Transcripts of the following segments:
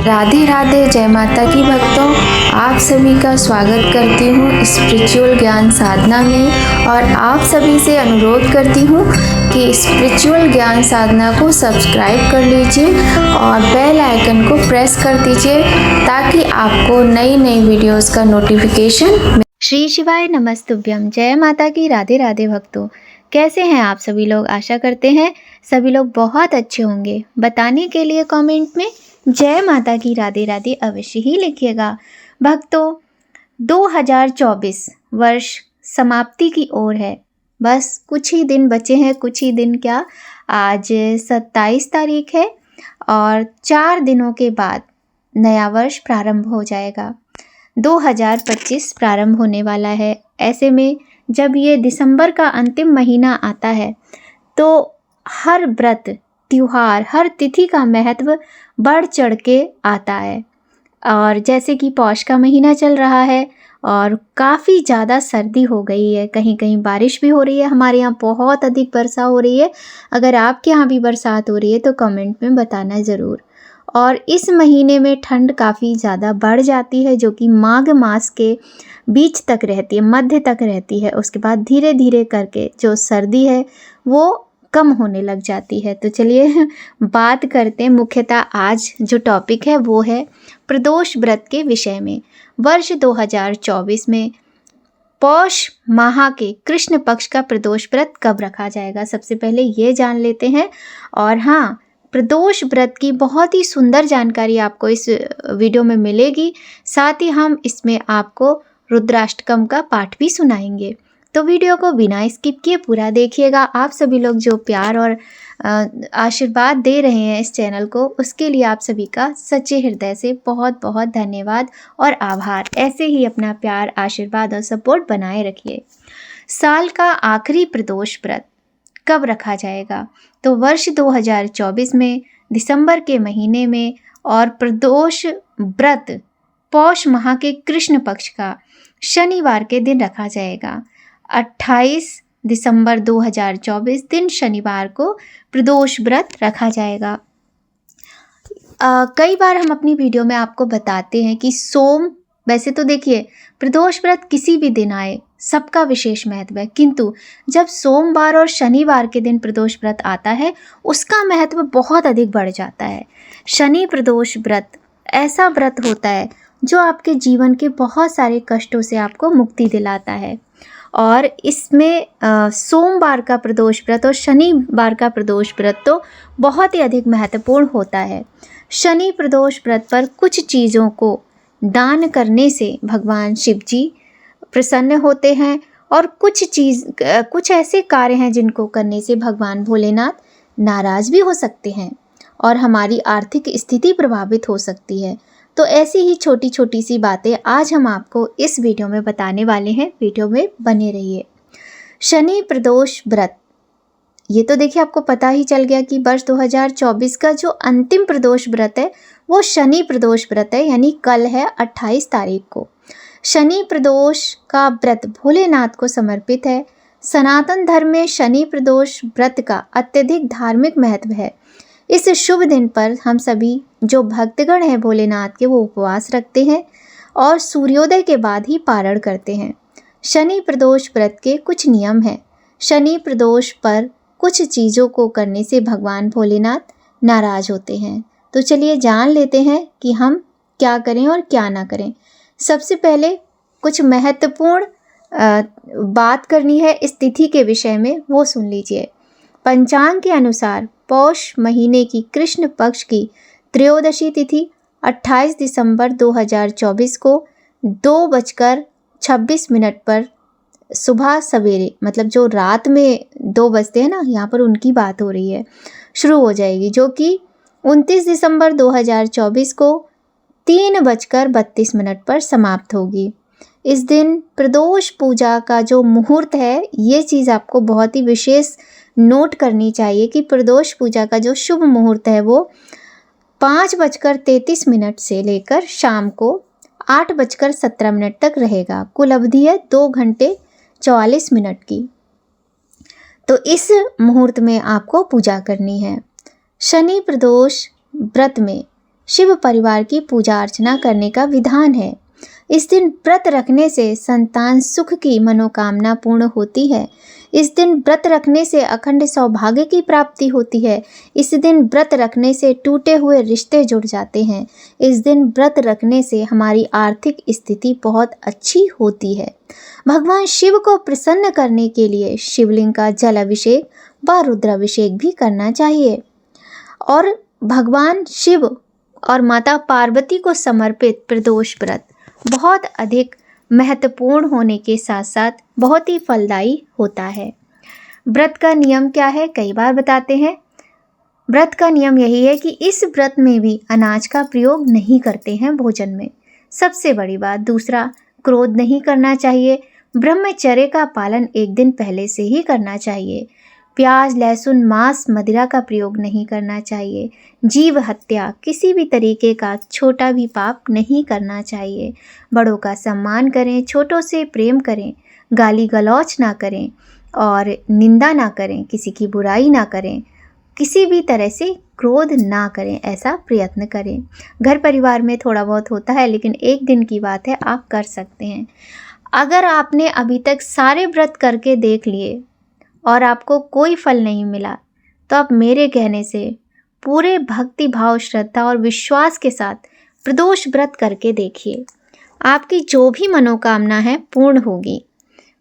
राधे राधे, जय माता की भक्तों। आप सभी का स्वागत करती हूँ स्पिरिचुअल ज्ञान साधना में और आप सभी से अनुरोध करती हूँ कि स्पिरिचुअल ज्ञान साधना को सब्सक्राइब कर लीजिए और बेल आइकन को प्रेस कर दीजिए ताकि आपको नई नई वीडियोस का नोटिफिकेशन। श्री शिवाय नमस्तुभ्यम। जय माता की राधे राधे भक्तों। कैसे हैं आप सभी लोग? आशा करते हैं सभी लोग बहुत अच्छे होंगे। बताने के लिए कमेंट में जय माता की राधे राधे अवश्य ही लिखिएगा। भक्तों, 2024 वर्ष समाप्ति की ओर है। बस कुछ ही दिन बचे हैं। कुछ ही दिन क्या, आज 27 तारीख है और 4 दिनों के बाद नया वर्ष प्रारंभ हो जाएगा। 2025 प्रारंभ होने वाला है। ऐसे में जब ये दिसंबर का अंतिम महीना आता है तो हर व्रत, त्योहार, हर तिथि का महत्व बढ़ चढ़ के आता है। और जैसे कि पौष का महीना चल रहा है और काफ़ी ज़्यादा सर्दी हो गई है, कहीं कहीं बारिश भी हो रही है। हमारे यहाँ बहुत अधिक वर्षा हो रही है। अगर आपके यहाँ भी बरसात हो रही है तो कमेंट में बताना ज़रूर। और इस महीने में ठंड काफ़ी ज़्यादा बढ़ जाती है, जो कि माघ मास के बीच तक रहती है, मध्य तक रहती है। उसके बाद धीरे धीरे करके जो सर्दी है वो कम होने लग जाती है। तो चलिए बात करते हैं। मुख्यतः आज जो टॉपिक है वो है प्रदोष व्रत के विषय में। वर्ष 2024 में पौष माह के कृष्ण पक्ष का प्रदोष व्रत कब रखा जाएगा, सबसे पहले ये जान लेते हैं। और हाँ, प्रदोष व्रत की बहुत ही सुंदर जानकारी आपको इस वीडियो में मिलेगी। साथ ही हम इसमें आपको रुद्राष्टकम का पाठ भी सुनाएंगे। तो वीडियो को बिना स्किप किए पूरा देखिएगा। आप सभी लोग जो प्यार और आशीर्वाद दे रहे हैं इस चैनल को, उसके लिए आप सभी का सच्चे हृदय से बहुत बहुत धन्यवाद और आभार। ऐसे ही अपना प्यार, आशीर्वाद और सपोर्ट बनाए रखिए। साल का आखिरी प्रदोष व्रत कब रखा जाएगा? तो वर्ष 2024 में दिसंबर के महीने में, और प्रदोष व्रत पौष माह के कृष्ण पक्ष का शनिवार के दिन रखा जाएगा। 28 दिसंबर 2024 दिन शनिवार को प्रदोष व्रत रखा जाएगा। कई बार हम अपनी वीडियो में आपको बताते हैं कि वैसे तो देखिए, प्रदोष व्रत किसी भी दिन आए सबका विशेष महत्व है, किंतु जब सोमवार और शनिवार के दिन प्रदोष व्रत आता है उसका महत्व बहुत अधिक बढ़ जाता है। शनि प्रदोष व्रत ऐसा व्रत होता है जो आपके जीवन के बहुत सारे कष्टों से आपको मुक्ति दिलाता है। और इसमें सोमवार का प्रदोष व्रत और शनिवार का प्रदोष व्रत तो बहुत ही अधिक महत्वपूर्ण होता है। शनि प्रदोष व्रत पर कुछ चीज़ों को दान करने से भगवान शिव जी प्रसन्न होते हैं, और कुछ ऐसे कार्य हैं जिनको करने से भगवान भोलेनाथ नाराज़ भी हो सकते हैं और हमारी आर्थिक स्थिति प्रभावित हो सकती है। तो ऐसी ही छोटी छोटी सी बातें आज हम आपको इस वीडियो में बताने वाले हैं। वीडियो में बने रहिए। शनि प्रदोष व्रत, ये तो देखिए आपको पता ही चल गया कि वर्ष 2024 का जो अंतिम प्रदोष व्रत है वो शनि प्रदोष व्रत है, यानी कल है 28 तारीख को। शनि प्रदोष का व्रत भोलेनाथ को समर्पित है। सनातन धर्म में शनि प्रदोष व्रत का अत्यधिक धार्मिक महत्व है। इस शुभ दिन पर हम सभी जो भक्तगण हैं भोलेनाथ के, वो उपवास रखते हैं और सूर्योदय के बाद ही पारण करते हैं। शनि प्रदोष व्रत के कुछ नियम हैं। शनि प्रदोष पर कुछ चीज़ों को करने से भगवान भोलेनाथ नाराज होते हैं। तो चलिए जान लेते हैं कि हम क्या करें और क्या ना करें। सबसे पहले कुछ महत्वपूर्ण बात करनी है इस तिथि के विषय में, वो सुन लीजिए। पंचांग के अनुसार पौष महीने की कृष्ण पक्ष की त्रयोदशी तिथि 28 दिसंबर 2024 को 2:26 पर सुबह सवेरे, मतलब जो रात में 2 बजते हैं ना, यहाँ पर उनकी बात हो रही है, शुरू हो जाएगी, जो कि 29 दिसंबर 2024 को 3:32 पर समाप्त होगी। इस दिन प्रदोष पूजा का जो मुहूर्त है, ये चीज़ आपको बहुत ही विशेष नोट करनी चाहिए कि प्रदोष पूजा का जो शुभ मुहूर्त है वो 5:33 से लेकर शाम को 8:17 तक रहेगा। कुल अवधि है 2 घंटे 44 मिनट की। तो इस मुहूर्त में आपको पूजा करनी है। शनि प्रदोष व्रत में शिव परिवार की पूजा अर्चना करने का विधान है। इस दिन व्रत रखने से संतान सुख की मनोकामना पूर्ण होती है। इस दिन व्रत रखने से अखंड सौभाग्य की प्राप्ति होती है। इस दिन व्रत रखने से टूटे हुए रिश्ते जुड़ जाते हैं। इस दिन व्रत रखने से हमारी आर्थिक स्थिति बहुत अच्छी होती है। भगवान शिव को प्रसन्न करने के लिए शिवलिंग का जल अभिषेक व रुद्राभिषेक भी करना चाहिए। और भगवान शिव और माता पार्वती को समर्पित प्रदोष व्रत बहुत अधिक महत्वपूर्ण होने के साथ साथ बहुत ही फलदायी होता है। व्रत का नियम क्या है, कई बार बताते हैं। व्रत का नियम यही है कि इस व्रत में भी अनाज का प्रयोग नहीं करते हैं भोजन में, सबसे बड़ी बात। दूसरा, क्रोध नहीं करना चाहिए। ब्रह्मचर्य का पालन एक दिन पहले से ही करना चाहिए। प्याज, लहसुन, मांस, मदिरा का प्रयोग नहीं करना चाहिए। जीव हत्या, किसी भी तरीके का छोटा भी पाप नहीं करना चाहिए। बड़ों का सम्मान करें, छोटों से प्रेम करें, गाली गलौच ना करें और निंदा ना करें, किसी की बुराई ना करें, किसी भी तरह से क्रोध ना करें, ऐसा प्रयत्न करें। घर परिवार में थोड़ा बहुत होता है, लेकिन एक दिन की बात है, आप कर सकते हैं। अगर आपने अभी तक सारे व्रत करके देख लिए और आपको कोई फल नहीं मिला, तो आप मेरे कहने से पूरे भक्ति भाव, श्रद्धा और विश्वास के साथ प्रदोष व्रत करके देखिए। आपकी जो भी मनोकामना है पूर्ण होगी।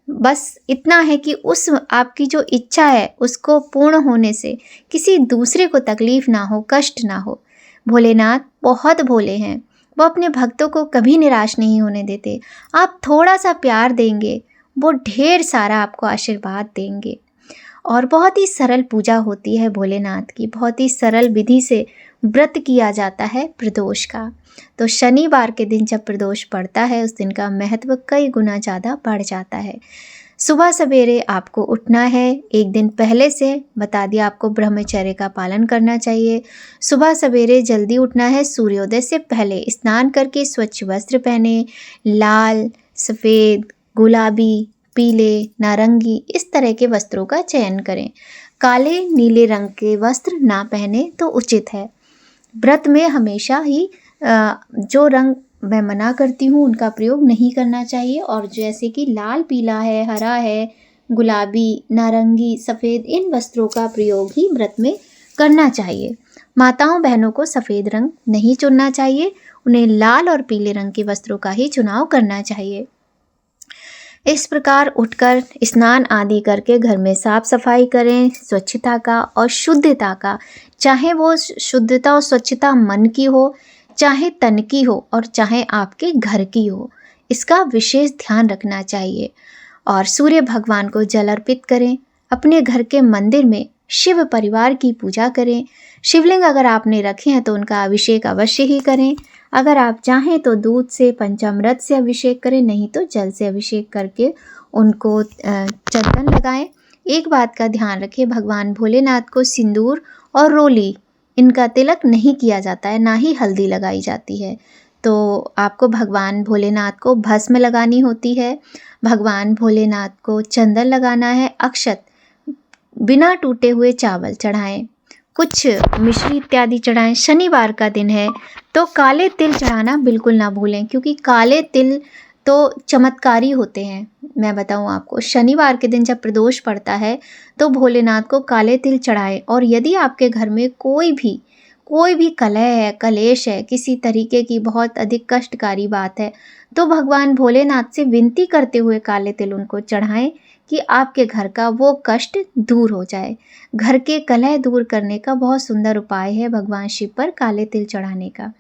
बस इतना है कि उस आपकी जो इच्छा है उसको पूर्ण होने से किसी दूसरे को तकलीफ ना हो, कष्ट ना हो। भोलेनाथ बहुत भोले हैं, वो अपने भक्तों को कभी निराश नहीं होने देते। आप थोड़ा सा प्यार देंगे, वो ढेर सारा आपको आशीर्वाद देंगे। और बहुत ही सरल पूजा होती है भोलेनाथ की, बहुत ही सरल विधि से व्रत किया जाता है प्रदोष का। तो शनिवार के दिन जब प्रदोष पड़ता है, उस दिन का महत्व कई गुना ज़्यादा बढ़ जाता है। सुबह सवेरे आपको उठना है, एक दिन पहले से बता दिया आपको ब्रह्मचर्य का पालन करना चाहिए। सुबह सवेरे जल्दी उठना है, सूर्योदय से पहले स्नान करके स्वच्छ वस्त्र पहने, लाल, सफ़ेद, गुलाबी, पीले, नारंगी इस तरह के वस्त्रों का चयन करें। काले नीले रंग के वस्त्र ना पहने तो उचित है। व्रत में हमेशा ही जो रंग मैं मना करती हूँ उनका प्रयोग नहीं करना चाहिए, और जैसे कि लाल, पीला है, हरा है, गुलाबी, नारंगी, सफ़ेद, इन वस्त्रों का प्रयोग ही व्रत में करना चाहिए। माताओं बहनों को सफ़ेद रंग नहीं चुनना चाहिए, उन्हें लाल और पीले रंग के वस्त्रों का ही चुनाव करना चाहिए। इस प्रकार उठकर स्नान आदि करके घर में साफ सफाई करें, स्वच्छता का और शुद्धता का, चाहे वो शुद्धता और स्वच्छता मन की हो, चाहे तन की हो और चाहे आपके घर की हो, इसका विशेष ध्यान रखना चाहिए। और सूर्य भगवान को जल अर्पित करें। अपने घर के मंदिर में शिव परिवार की पूजा करें। शिवलिंग अगर आपने रखे हैं तो उनका अभिषेक अवश्य ही करें। अगर आप चाहें तो दूध से, पंचामृत से अभिषेक करें, नहीं तो जल से अभिषेक करके उनको चंदन लगाएं। एक बात का ध्यान रखें, भगवान भोलेनाथ को सिंदूर और रोली इनका तिलक नहीं किया जाता है, ना ही हल्दी लगाई जाती है। तो आपको भगवान भोलेनाथ को भस्म लगानी होती है, भगवान भोलेनाथ को चंदन लगाना है, अक्षत बिना टूटे हुए चावल चढ़ाएं, कुछ मिश्री इत्यादि चढ़ाएं। शनिवार का दिन है तो काले तिल चढ़ाना बिल्कुल ना भूलें, क्योंकि काले तिल तो चमत्कारी होते हैं। मैं बताऊं आपको, शनिवार के दिन जब प्रदोष पड़ता है तो भोलेनाथ को काले तिल चढ़ाएं। और यदि आपके घर में कोई भी कलह है, कलेश है, किसी तरीके की बहुत अधिक कष्टकारी बात है, तो भगवान भोलेनाथ से विनती करते हुए काले तिल उनको चढ़ाएं कि आपके घर का वो कष्ट दूर हो जाए। घर के कलह दूर करने का बहुत सुंदर उपाय है भगवान शिव पर काले तिल चढ़ाने का।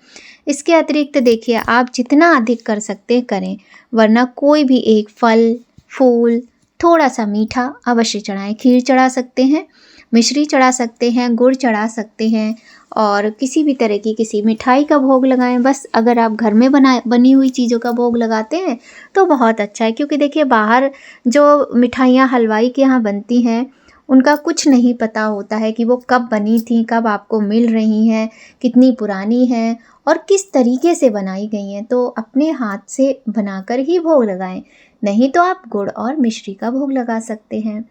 इसके अतिरिक्त देखिए, आप जितना अधिक कर सकते हैं करें, वरना कोई भी एक फल, फूल, थोड़ा सा मीठा अवश्य चढ़ाएं। खीर चढ़ा सकते हैं, मिश्री चढ़ा सकते हैं, गुड़ चढ़ा सकते हैं, और किसी भी तरह की किसी मिठाई का भोग लगाएं। बस अगर आप घर में बनी हुई चीज़ों का भोग लगाते हैं तो बहुत अच्छा है, क्योंकि देखिए बाहर जो मिठाइयाँ हलवाई के यहाँ बनती हैं उनका कुछ नहीं पता होता है कि वो कब बनी थी, कब आपको मिल रही हैं, कितनी पुरानी हैं और किस तरीके से बनाई गई हैं। तो अपने हाथ से बनाकर ही भोग लगाएं, नहीं तो आप गुड़ और मिश्री का भोग लगा सकते हैं।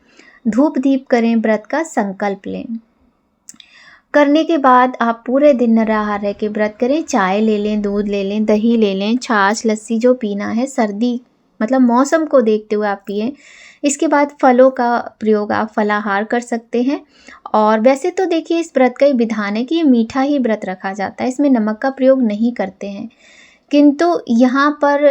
धूप दीप करें, व्रत का संकल्प लें। करने के बाद आप पूरे दिन निराहार रह के व्रत करें। चाय ले लें, दूध ले लें, दही ले लें, छाछ लस्सी जो पीना है, सर्दी मतलब मौसम को देखते हुए आप पिएं। इसके बाद फलों का प्रयोग, आप फलाहार कर सकते हैं। और वैसे तो देखिए इस व्रत का ही विधान है कि ये मीठा ही व्रत रखा जाता है, इसमें नमक का प्रयोग नहीं करते हैं। किंतु यहाँ पर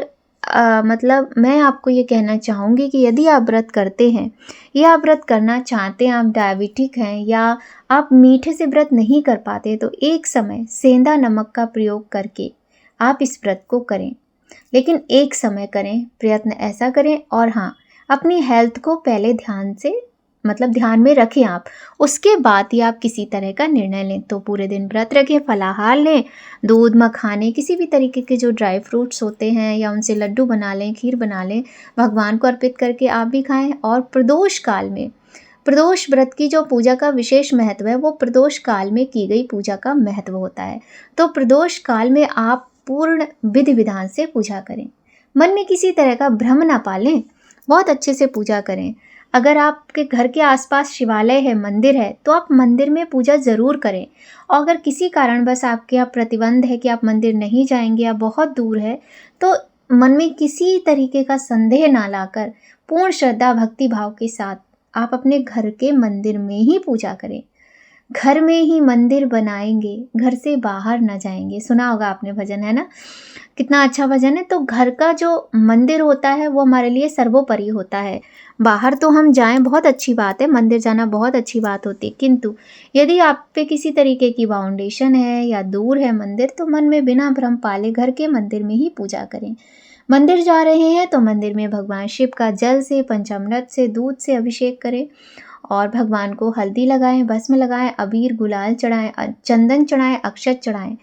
मतलब मैं आपको ये कहना चाहूँगी कि यदि आप व्रत करते हैं या आप व्रत करना चाहते हैं, आप डायबिटिक हैं या आप मीठे से व्रत नहीं कर पाते, तो एक समय सेंधा नमक का प्रयोग करके आप इस व्रत को करें। लेकिन एक समय करें, प्रयत्न ऐसा करें। और हाँ, अपनी हेल्थ को पहले ध्यान से मतलब ध्यान में रखें आप, उसके बाद ही आप किसी तरह का निर्णय लें। तो पूरे दिन व्रत रखें, फलाहार लें, दूध मखाने किसी भी तरीके के जो ड्राई फ्रूट्स होते हैं या उनसे लड्डू बना लें, खीर बना लें, भगवान को अर्पित करके आप भी खाएं। और प्रदोष काल में, प्रदोष व्रत की जो पूजा का विशेष महत्व है वो प्रदोष काल में की गई पूजा का महत्व होता है। तो प्रदोष काल में आप पूर्ण विधि विधान से पूजा करें, मन में किसी तरह का भ्रम ना पालें, बहुत अच्छे से पूजा करें। अगर आपके घर के आसपास शिवालय है, मंदिर है, तो आप मंदिर में पूजा ज़रूर करें। और अगर किसी कारणवश आपके यहाँ प्रतिबंध है कि आप मंदिर नहीं जाएंगे या बहुत दूर है, तो मन में किसी तरीके का संदेह ना लाकर पूर्ण श्रद्धा भक्ति भाव के साथ आप अपने घर के मंदिर में ही पूजा करें। घर में ही मंदिर बनाएंगे, घर से बाहर ना जाएंगे। सुना होगा आपने भजन, है ना? कितना अच्छा भजन है। तो घर का जो मंदिर होता है वो हमारे लिए सर्वोपरि होता है। बाहर तो हम जाएं, बहुत अच्छी बात है, मंदिर जाना बहुत अच्छी बात होती है, किंतु यदि आप पे किसी तरीके की बाउंडेशन है या दूर है मंदिर, तो मन में बिना भ्रम पाले घर के मंदिर में ही पूजा करें। मंदिर जा रहे हैं तो मंदिर में भगवान शिव का जल से, पंचामृत से, दूध से अभिषेक करें और भगवान को हल्दी लगाएं, भस्म लगाएं, अबीर गुलाल चढ़ाएं, चंदन चढ़ाएं, अक्षत चढ़ाएं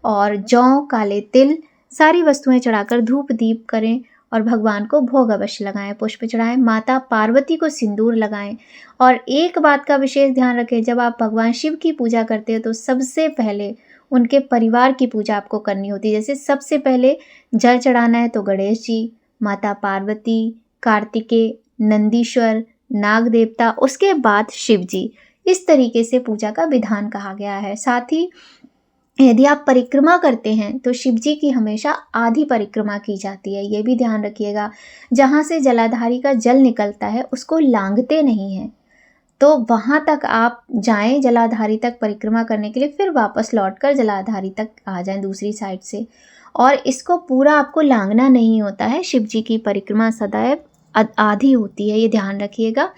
और जौ, काले तिल सारी वस्तुएं चढ़ाकर धूप दीप करें और भगवान को भोग अवश्य लगाएं, पुष्प चढ़ाएं, माता पार्वती को सिंदूर लगाएं। और एक बात का विशेष ध्यान रखें, जब आप भगवान शिव की पूजा करते हो तो सबसे पहले उनके परिवार की पूजा आपको करनी होती है। जैसे सबसे पहले जल चढ़ाना है तो गणेश जी, माता पार्वती, कार्तिकेय, नंदीश्वर, नाग देवता, उसके बाद शिव जी। इस तरीके से पूजा का विधान कहा गया है। साथ ही यदि आप परिक्रमा करते हैं तो शिव जी की हमेशा आधी परिक्रमा की जाती है, ये भी ध्यान रखिएगा। जहाँ से जलाधारी का जल निकलता है उसको लांघते नहीं हैं, तो वहाँ तक आप जाएं जलाधारी तक परिक्रमा करने के लिए, फिर वापस लौटकर जलाधारी तक आ जाएं दूसरी साइड से। और इसको पूरा आपको लांघना नहीं होता है, शिव जी की परिक्रमा सदैव आधी होती है, ये ध्यान रखिएगा।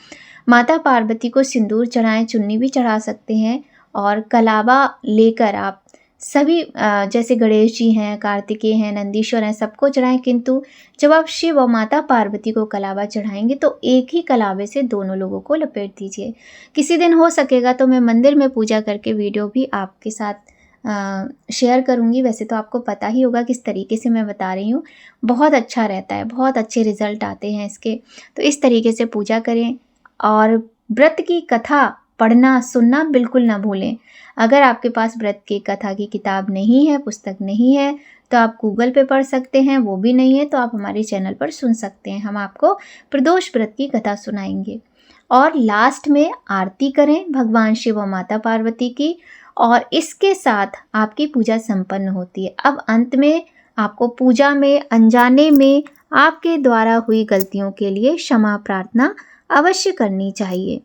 माता पार्वती को सिंदूर चढ़ाएं, चुन्नी भी चढ़ा सकते हैं और कलावा लेकर आप सभी जैसे गणेश जी हैं, कार्तिकेय हैं, नंदीश्वर हैं, सबको चढ़ाएं। किंतु जब आप शिव और माता पार्वती को कलावा चढ़ाएंगे तो एक ही कलावे से दोनों लोगों को लपेट दीजिए। किसी दिन हो सकेगा तो मैं मंदिर में पूजा करके वीडियो भी आपके साथ शेयर करूंगी। वैसे तो आपको पता ही होगा किस तरीके से मैं बता रही हूँ, बहुत अच्छा रहता है, बहुत अच्छे रिजल्ट आते हैं इसके। तो इस तरीके से पूजा करें और व्रत की कथा पढ़ना सुनना बिल्कुल ना भूलें। अगर आपके पास व्रत की कथा की किताब नहीं है, पुस्तक नहीं है, तो आप गूगल पे पढ़ सकते हैं, वो भी नहीं है तो आप हमारे चैनल पर सुन सकते हैं। हम आपको प्रदोष व्रत की कथा सुनाएंगे। और लास्ट में आरती करें भगवान शिव और माता पार्वती की, और इसके साथ आपकी पूजा संपन्न होती है। अब अंत में आपको पूजा में अनजाने में आपके द्वारा हुई गलतियों के लिए क्षमा प्रार्थना अवश्य करनी चाहिए।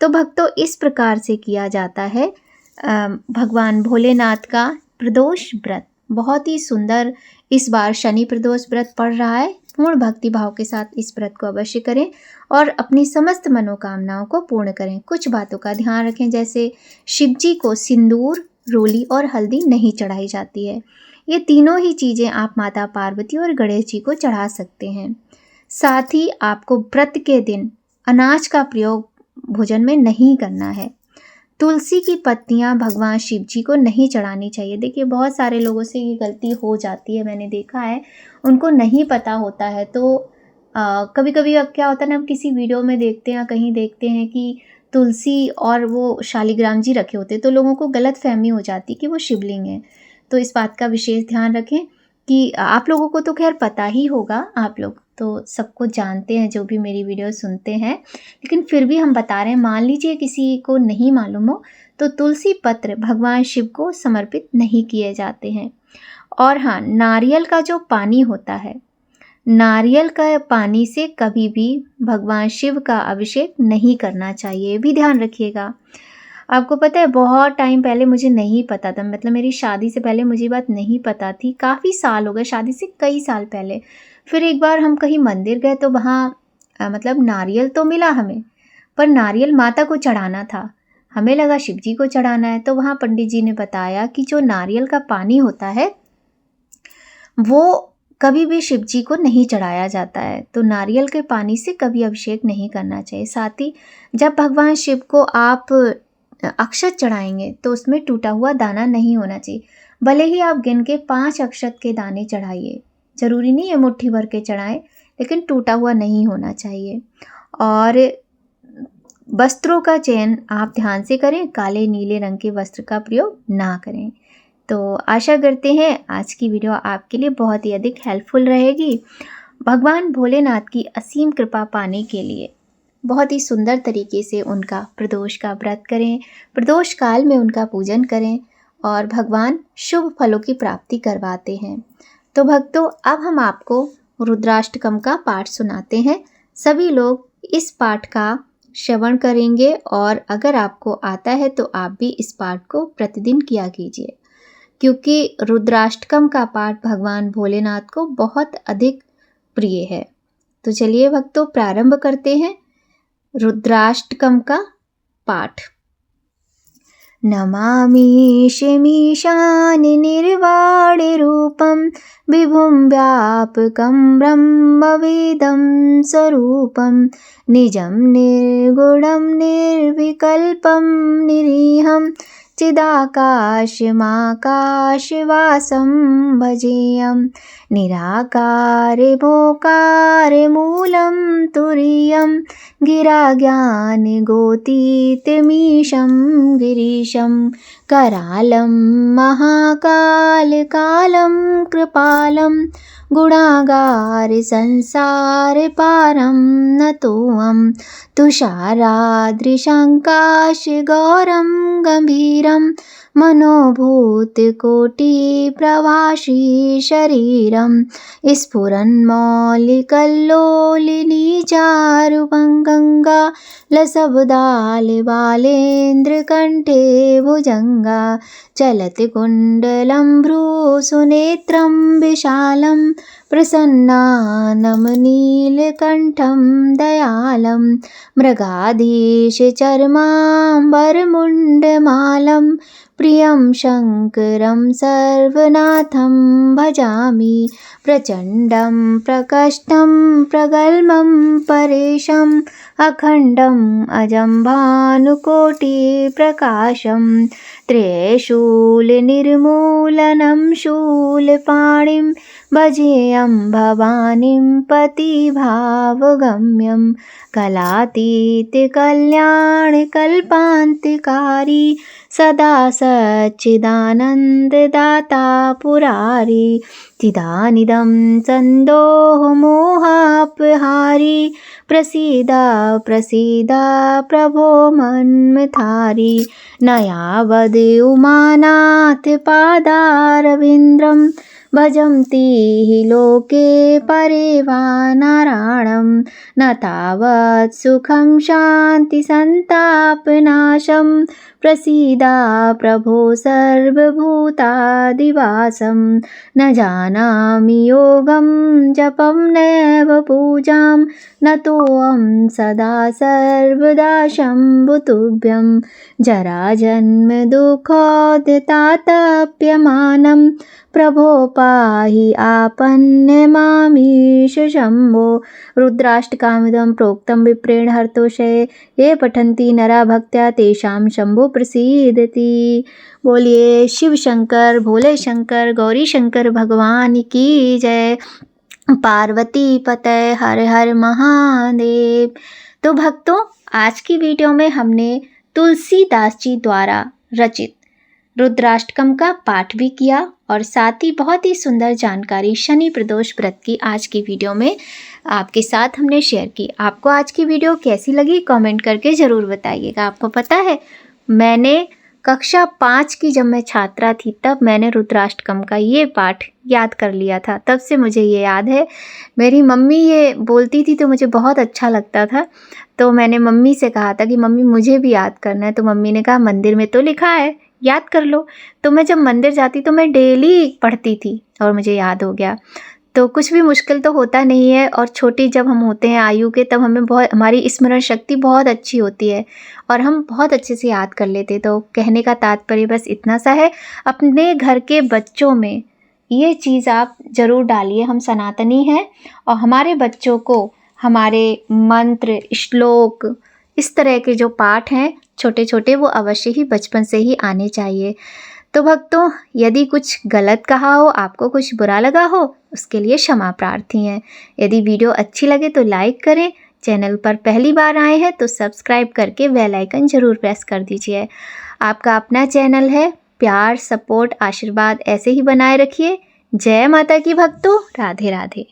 तो भक्तों, इस प्रकार से किया जाता है भगवान भोलेनाथ का प्रदोष व्रत। बहुत ही सुंदर इस बार शनि प्रदोष व्रत पड़ रहा है। पूर्ण भक्ति भाव के साथ इस व्रत को अवश्य करें और अपनी समस्त मनोकामनाओं को पूर्ण करें। कुछ बातों का ध्यान रखें, जैसे शिव जी को सिंदूर, रोली और हल्दी नहीं चढ़ाई जाती है। ये तीनों ही चीज़ें आप माता पार्वती और गणेश जी को चढ़ा सकते हैं। साथ ही आपको व्रत के दिन अनाज का प्रयोग भोजन में नहीं करना है। तुलसी की पत्तियां भगवान शिव जी को नहीं चढ़ानी चाहिए। देखिए बहुत सारे लोगों से ये गलती हो जाती है, मैंने देखा है, उनको नहीं पता होता है। तो कभी कभी अब क्या होता है ना, हम किसी वीडियो में देखते हैं, कहीं देखते हैं कि तुलसी और वो शालिग्राम जी रखे होते हैं, तो लोगों को गलत फहमी हो जाती है कि वो शिवलिंग है। तो इस बात का विशेष ध्यान रखें कि आप लोगों को तो खैर पता ही होगा, आप लोग तो सबको जानते हैं जो भी मेरी वीडियो सुनते हैं, लेकिन फिर भी हम बता रहे हैं। मान लीजिए किसी को नहीं मालूम हो तो तुलसी पत्र भगवान शिव को समर्पित नहीं किए जाते हैं। और हाँ, नारियल का जो पानी होता है, नारियल का पानी से कभी भी भगवान शिव का अभिषेक नहीं करना चाहिए, भी ध्यान रखिएगा। आपको पता है बहुत टाइम पहले मुझे नहीं पता था, मतलब मेरी शादी से पहले मुझे बात नहीं पता थी, काफ़ी साल हो गए, शादी से कई साल पहले। फिर एक बार हम कहीं मंदिर गए तो वहाँ मतलब नारियल तो मिला हमें, पर नारियल माता को चढ़ाना था। हमें लगा शिव जी को चढ़ाना है, तो वहाँ पंडित जी ने बताया कि जो नारियल का पानी होता है वो कभी भी शिव जी को नहीं चढ़ाया जाता है, तो नारियल के पानी से कभी अभिषेक नहीं करना चाहिए। साथ ही जब भगवान शिव को आप अक्षत चढ़ाएंगे तो उसमें टूटा हुआ दाना नहीं होना चाहिए। भले ही आप गिन के 5 अक्षत के दाने चढ़ाइए, ज़रूरी नहीं है मुट्ठी भर के चढ़ाएं, लेकिन टूटा हुआ नहीं होना चाहिए। और वस्त्रों का चयन आप ध्यान से करें, काले नीले रंग के वस्त्र का प्रयोग ना करें। तो आशा करते हैं आज की वीडियो आपके लिए बहुत ही अधिक हेल्पफुल रहेगी। भगवान भोलेनाथ की असीम कृपा पाने के लिए बहुत ही सुंदर तरीके से उनका प्रदोष का व्रत करें, प्रदोष काल में उनका पूजन करें और भगवान शुभ फलों की प्राप्ति करवाते हैं। तो भक्तों, अब हम आपको रुद्राष्टकम का पाठ सुनाते हैं। सभी लोग इस पाठ का श्रवण करेंगे और अगर आपको आता है तो आप भी इस पाठ को प्रतिदिन किया कीजिए, क्योंकि रुद्राष्टकम का पाठ भगवान भोलेनाथ को बहुत अधिक प्रिय है। तो चलिए भक्तों, प्रारंभ करते हैं रुद्राष्टकम का पाठ। नमामि शमीशानि निर्वाणे रूपं विभुं व्यापकं ब्रह्मवेदं स्वरूपं निजं निर्गुणं निर्विकल्पं निरीहं चिदाकाशमाकाशवासं भजेयं निराकारे भोकारे मूलं तुरीयं गिराज्ञानगोतीतमीशं गिरीशं करालं महाकालकालं कृपालं गुणागार संसार पारं नतोऽहं तुषाराद्रिशङ्काश गौरं गम्भीरं मनोभूतकोटिप्रभासी शरीरं स्फुरन्मौलिकल्लोलिनी चारुगङ्गा लसब्दालबालेन्द्रकण्ठे भुजङ्गा चलति कुण्डलं भ्रूसुनेत्रं विशालं प्रसन्नानमनीलकण्ठं दयालं मृगाधीशचर्माम्बरमुण्डमालं प्रियं शङ्करं सर्वनाथं भजामि प्रचण्डं प्रकष्टं प्रगल्भं परेशम् अखण्डम् अजं भानुकोटिप्रकाशं त्रिशूलनिर्मूलनं शूलपाणिं भजेयं भवानीं पतिभावगम्यं कलातीतकल्याणकल्पान्तिकारी सदा सच्चिदानन्ददाता पुरारी चिदानिदं सन्दोहमोहापहारी प्रसीदा प्रसीदा प्रभो मन्मथारी नयावद् उमानाथ पादारविन्द्रं भजन्ति हि लोके परे वा नारायणं न तावत् सुखं शान्ति सन्तापनाशं प्रसीदा प्रभो सर्वभूतादिवासं न जानामि योगं जपं नैव पूजां नतोऽहं सदा सर्वदा शम्भुतुभ्यं जराजन्म दुःखोदतातप्यमानं प्रभो पाहि आपन्नमामीश शम्भो। रुद्राष्टकामिदं प्रोक्तं विप्रेण हर्तोषये ये पठन्ति नरा भक्त्या तेषां शम्भो प्रसीदति। बोलिए शिव शंकर, भोले शंकर, गौरी शंकर भगवान की जय। पार्वती पते हर हर महादेव। तो भक्तों, आज की वीडियो में हमने तुलसीदास जी द्वारा रचित रुद्राष्टकम का पाठ भी किया और साथ ही बहुत ही सुंदर जानकारी शनि प्रदोष व्रत की आज की वीडियो में आपके साथ हमने शेयर की। आपको आज की वीडियो कैसी लगी कमेंट करके ज़रूर बताइएगा। आपको पता है, मैंने कक्षा 5 की जब मैं छात्रा थी तब मैंने रुद्राष्टकम का ये पाठ याद कर लिया था। तब से मुझे ये याद है। मेरी मम्मी ये बोलती थी तो मुझे बहुत अच्छा लगता था। तो मैंने मम्मी से कहा था कि मम्मी मुझे भी याद करना है। तो मम्मी ने कहा मंदिर में तो लिखा है, याद कर लो। तो मैं जब मंदिर जाती तो मैं डेली पढ़ती थी और मुझे याद हो गया। तो कुछ भी मुश्किल तो होता नहीं है। और छोटी जब हम होते हैं आयु के, तब हमारी स्मरण शक्ति बहुत अच्छी होती है और हम बहुत अच्छे से याद कर लेते। तो कहने का तात्पर्य बस इतना सा है, अपने घर के बच्चों में ये चीज़ आप ज़रूर डालिए। हम सनातनी हैं और हमारे बच्चों को हमारे मंत्र, श्लोक, इस तरह के जो पाठ हैं छोटे छोटे, वो अवश्य ही बचपन से ही आने चाहिए। तो भक्तों, यदि कुछ गलत कहा हो, आपको कुछ बुरा लगा हो, उसके लिए क्षमा प्रार्थी हैं। यदि वीडियो अच्छी लगे तो लाइक करें। चैनल पर पहली बार आए हैं तो सब्सक्राइब करके बेल आइकन ज़रूर प्रेस कर दीजिए। आपका अपना चैनल है, प्यार, सपोर्ट, आशीर्वाद ऐसे ही बनाए रखिए। जय माता की भक्तों, राधे राधे।